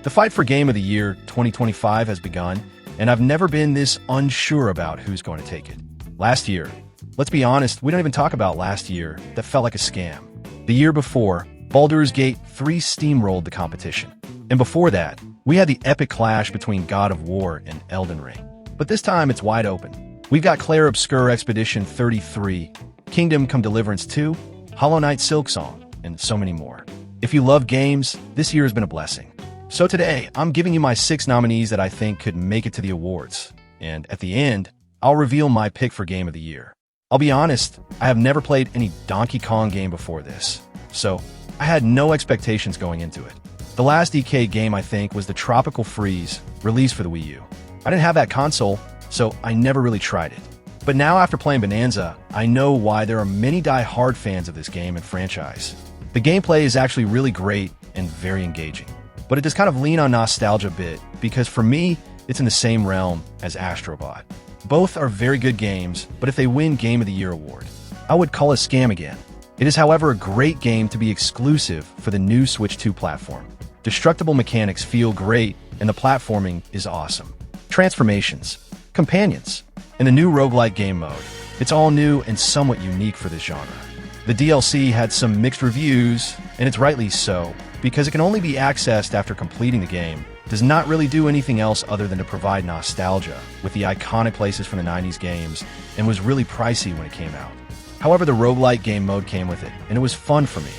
The fight for Game of the Year 2025 has begun, and I've never been this unsure about who's going to take it. Last year, let's be honest, we don't even talk about last year. That felt like a scam. The year before, Baldur's Gate 3 steamrolled the competition. And before that, we had the epic clash between God of War and Elden Ring. But this time, it's wide open. We've got Claire Obscur Expedition 33, Kingdom Come Deliverance 2, Hollow Knight Silksong, and so many more. If you love games, this year has been a blessing. So today, I'm giving you my 6 nominees that I think could make it to the awards. And at the end, I'll reveal my pick for Game of the Year. I'll be honest, I have never played any Donkey Kong game before this, so I had no expectations going into it. The last DK game, I think, was the Tropical Freeze, released for the Wii U. I didn't have that console, so I never really tried it. But now after playing Bonanza, I know why there are many die-hard fans of this game and franchise. The gameplay is actually really great and very engaging. But it does kind of lean on nostalgia a bit, because for me, it's in the same realm as Astro Bot. Both are very good games, but if they win Game of the Year award, I would call it a scam again. It is, however, a great game to be exclusive for the new Switch 2 platform. Destructible mechanics feel great, and the platforming is awesome. Transformations, companions, and the new roguelike game mode. It's all new and somewhat unique for this genre. The DLC had some mixed reviews, and it's rightly so, because it can only be accessed after completing the game. Does not really do anything else other than to provide nostalgia with the iconic places from the 90s games, and was really pricey when it came out. However, the roguelike game mode came with it, and it was fun for me.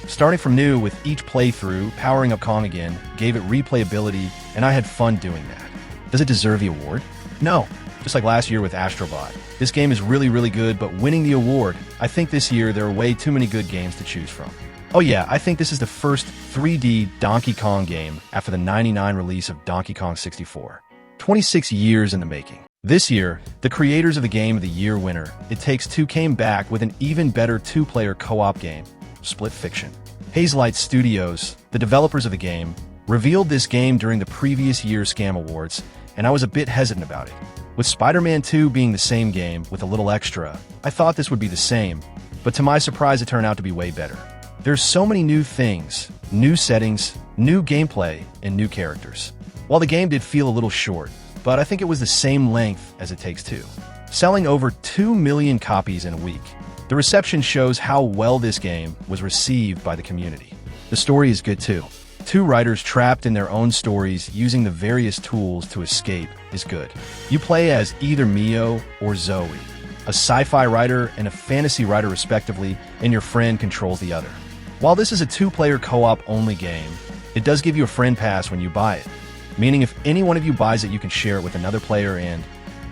Starting from new with each playthrough, powering up Kong again, gave it replayability, and I had fun doing that. Does it deserve the award? No. Just like last year with Astro Bot. This game is really, really good, but winning the award, I think this year there are way too many good games to choose from. Oh yeah, I think this is the first 3D Donkey Kong game after the '99 release of Donkey Kong 64. 26 years in the making. This year, the creators of the Game of the Year winner, It Takes Two, came back with an even better 2-player co-op game, Split Fiction. Hazelight Studios, the developers of the game, revealed this game during the previous year's Scam Awards, and I was a bit hesitant about it. With Spider-Man 2 being the same game with a little extra, I thought this would be the same, but to my surprise it turned out to be way better. There's so many new things, new settings, new gameplay, and new characters. While the game did feel a little short, but I think it was the same length as It Takes Two. Selling over 2 million copies in a week, the reception shows how well this game was received by the community. The story is good too. 2 writers trapped in their own stories using the various tools to escape is good. You play as either Mio or Zoe, a sci-fi writer and a fantasy writer respectively, and your friend controls the other. While this is a 2-player co-op only game, it does give you a friend pass when you buy it, meaning if any one of you buys it, you can share it with another player and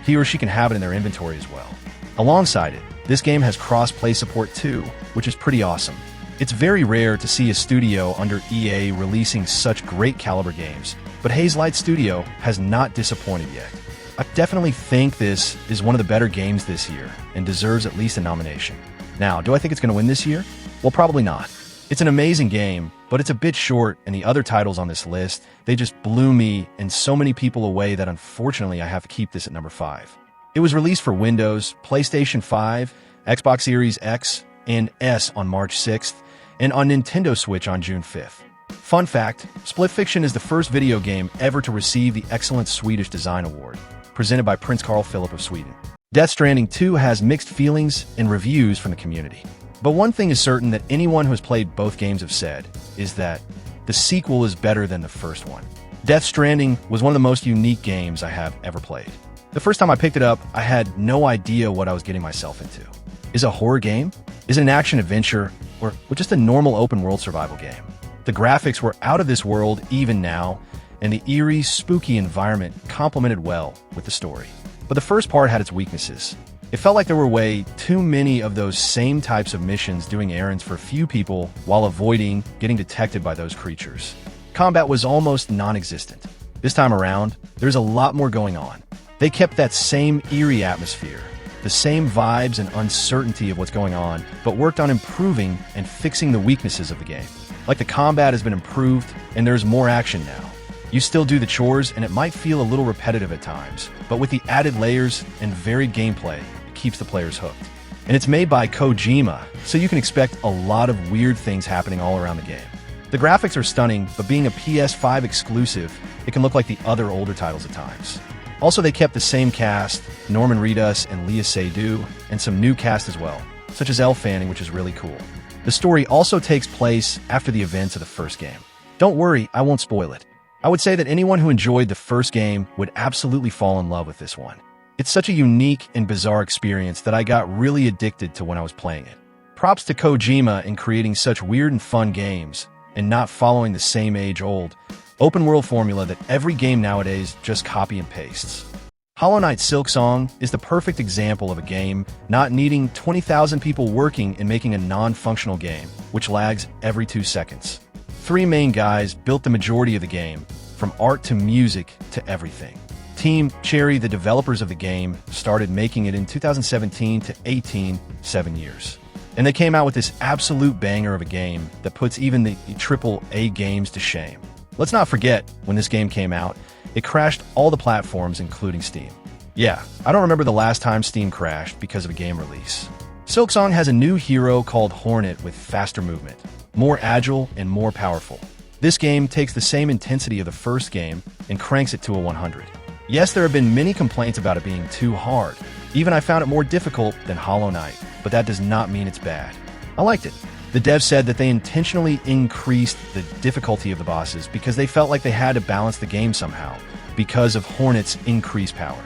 he or she can have it in their inventory as well. Alongside it, this game has cross-play support too, which is pretty awesome. It's very rare to see a studio under EA releasing such great caliber games, but Hazelight Studio has not disappointed yet. I definitely think this is one of the better games this year and deserves at least a nomination. Now, do I think it's going to win this year? Well, probably not. It's an amazing game, but it's a bit short, and the other titles on this list, they just blew me and so many people away that unfortunately I have to keep this at number 5. It was released for Windows, PlayStation 5, Xbox Series X and S on March 6th, and on Nintendo Switch on June 5th. Fun fact, Split Fiction is the first video game ever to receive the Excellent Swedish Design Award, presented by Prince Carl Philip of Sweden. Death Stranding 2 has mixed feelings and reviews from the community. But one thing is certain that anyone who has played both games have said, is that the sequel is better than the first one. Death Stranding was one of the most unique games I have ever played. The first time I picked it up, I had no idea what I was getting myself into. Is it a horror game? Is it an action-adventure? Or just a normal open-world survival game? The graphics were out of this world even now, and the eerie, spooky environment complemented well with the story. But the first part had its weaknesses. It felt like there were way too many of those same types of missions doing errands for a few people while avoiding getting detected by those creatures. Combat was almost non-existent. This time around, there's a lot more going on. They kept that same eerie atmosphere, the same vibes and uncertainty of what's going on, but worked on improving and fixing the weaknesses of the game. Like the combat has been improved, and there's more action now. You still do the chores, and it might feel a little repetitive at times, but with the added layers and varied gameplay, it keeps the players hooked. And it's made by Kojima, so you can expect a lot of weird things happening all around the game. The graphics are stunning, but being a PS5 exclusive, it can look like the other older titles at times. Also, they kept the same cast, Norman Reedus and Leah Seydoux, and some new cast as well, such as Elle Fanning, which is really cool. The story also takes place after the events of the first game. Don't worry, I won't spoil it. I would say that anyone who enjoyed the first game would absolutely fall in love with this one. It's such a unique and bizarre experience that I got really addicted to when I was playing it. Props to Kojima in creating such weird and fun games, and not following the same age-old, open-world formula that every game nowadays just copy and pastes. Hollow Knight Silksong is the perfect example of a game not needing 20,000 people working and making a non-functional game, which lags every 2 seconds. 3 main guys built the majority of the game, from art to music to everything. Team Cherry, the developers of the game, started making it in 2017 to 18, 7 years. And they came out with this absolute banger of a game that puts even the AAA games to shame. Let's not forget, when this game came out, it crashed all the platforms, including Steam. Yeah, I don't remember the last time Steam crashed because of a game release. Silksong has a new hero called Hornet with faster movement, more agile and more powerful. This game takes the same intensity of the first game and cranks it to a 100. Yes, there have been many complaints about it being too hard. Even I found it more difficult than Hollow Knight, but that does not mean it's bad. I liked it. The devs said that they intentionally increased the difficulty of the bosses because they felt like they had to balance the game somehow because of Hornet's increased power.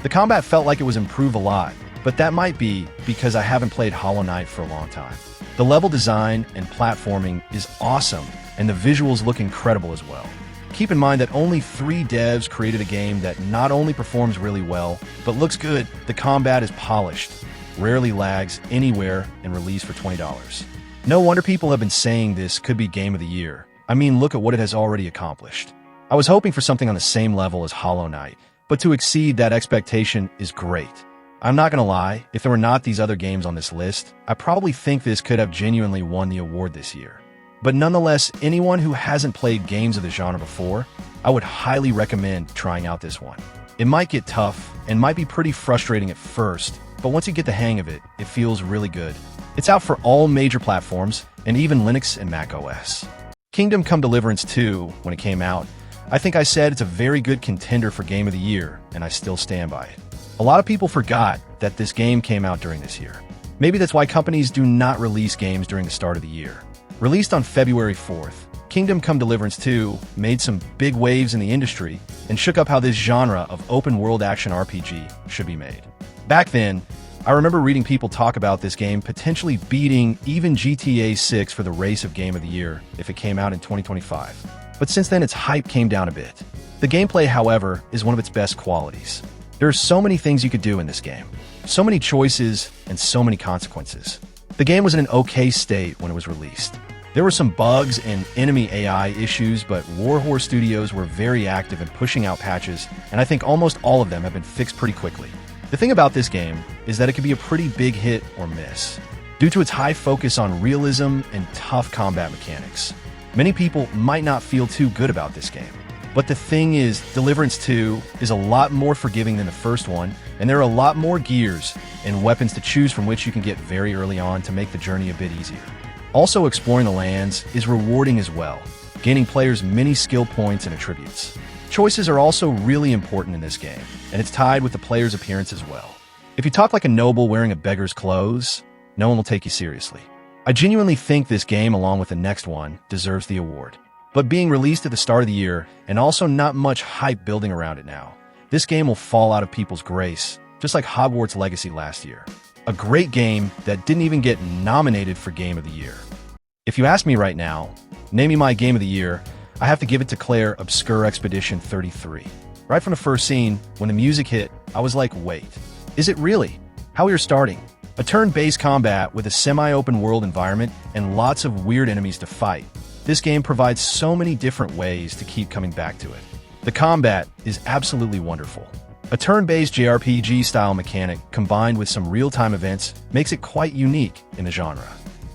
The combat felt like it was improved a lot, but that might be because I haven't played Hollow Knight for a long time. The level design and platforming is awesome, and the visuals look incredible as well. Keep in mind that only 3 devs created a game that not only performs really well, but looks good. The combat is polished, rarely lags anywhere, and released for $20. No wonder people have been saying this could be Game of the Year. I mean, look at what it has already accomplished. I was hoping for something on the same level as Hollow Knight, but to exceed that expectation is great. I'm not gonna lie, if there were not these other games on this list, I probably think this could have genuinely won the award this year. But nonetheless, anyone who hasn't played games of the genre before, I would highly recommend trying out this one. It might get tough and might be pretty frustrating at first, but once you get the hang of it, it feels really good. It's out for all major platforms, and even Linux and Mac OS. Kingdom Come Deliverance 2, when it came out, I think I said it's a very good contender for Game of the Year, and I still stand by it. A lot of people forgot that this game came out during this year. Maybe that's why companies do not release games during the start of the year. Released on February 4th, Kingdom Come Deliverance 2 made some big waves in the industry and shook up how this genre of open-world action RPG should be made. Back then, I remember reading people talk about this game potentially beating even GTA 6 for the race of Game of the Year if it came out in 2025. But since then, its hype came down a bit. The gameplay, however, is one of its best qualities. There are so many things you could do in this game, so many choices, and so many consequences. The game was in an okay state when it was released. There were some bugs and enemy AI issues, but Warhorse Studios were very active in pushing out patches, and I think almost all of them have been fixed pretty quickly. The thing about this game is that it could be a pretty big hit or miss, due to its high focus on realism and tough combat mechanics. Many people might not feel too good about this game. But the thing is, Deliverance 2 is a lot more forgiving than the first one, and there are a lot more gears and weapons to choose from which you can get very early on to make the journey a bit easier. Also, exploring the lands is rewarding as well, gaining players many skill points and attributes. Choices are also really important in this game, and it's tied with the player's appearance as well. If you talk like a noble wearing a beggar's clothes, no one will take you seriously. I genuinely think this game, along with the next one, deserves the award. But being released at the start of the year, and also not much hype building around it now, this game will fall out of people's grace, just like Hogwarts Legacy last year. A great game that didn't even get nominated for Game of the Year. If you ask me right now, name me my Game of the Year, I have to give it to Claire Obscure Expedition 33. Right from the first scene, when the music hit, I was like, wait, is it really? How we are starting? A turn-based combat with a semi-open world environment and lots of weird enemies to fight. This game provides so many different ways to keep coming back to it. The combat is absolutely wonderful. A turn-based JRPG-style mechanic combined with some real-time events makes it quite unique in the genre.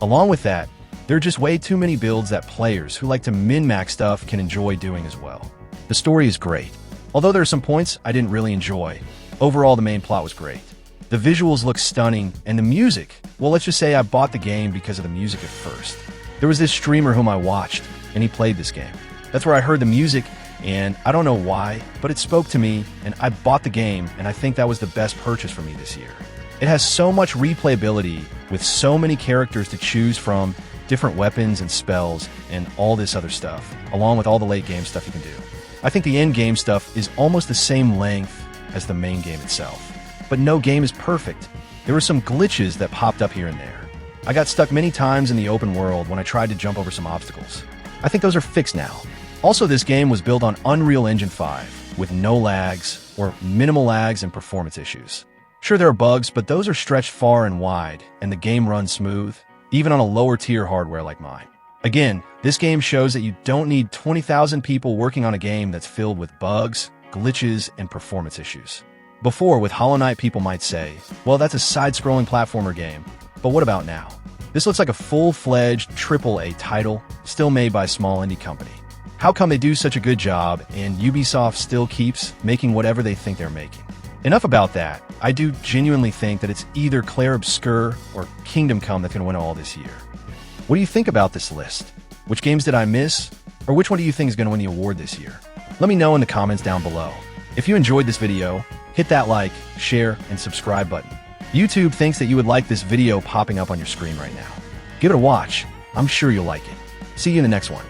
Along with that, there are just way too many builds that players who like to min-max stuff can enjoy doing as well. The story is great. Although there are some points I didn't really enjoy, overall the main plot was great. The visuals look stunning, and the music, well, let's just say I bought the game because of the music at first. There was this streamer whom I watched, and he played this game. That's where I heard the music, and I don't know why, but it spoke to me, and I bought the game, and I think that was the best purchase for me this year. It has so much replayability with so many characters to choose from, different weapons and spells, and all this other stuff, along with all the late game stuff you can do. I think the end game stuff is almost the same length as the main game itself. But no game is perfect. There were some glitches that popped up here and there. I got stuck many times in the open world when I tried to jump over some obstacles. I think those are fixed now. Also, this game was built on Unreal Engine 5, with no lags, or minimal lags and performance issues. Sure, there are bugs, but those are stretched far and wide, and the game runs smooth, even on a lower tier hardware like mine. Again, this game shows that you don't need 20,000 people working on a game that's filled with bugs, glitches, and performance issues. Before, with Hollow Knight, people might say, well, that's a side-scrolling platformer game. But what about now? This looks like a full-fledged AAA title, still made by a small indie company. How come they do such a good job, and Ubisoft still keeps making whatever they think they're making? Enough about that. I do genuinely think that it's either Clair Obscur or Kingdom Come that's going to win all this year. What do you think about this list? Which games did I miss? Or which one do you think is going to win the award this year? Let me know in the comments down below. If you enjoyed this video, hit that like, share, and subscribe button. YouTube thinks that you would like this video popping up on your screen right now. Give it a watch. I'm sure you'll like it. See you in the next one.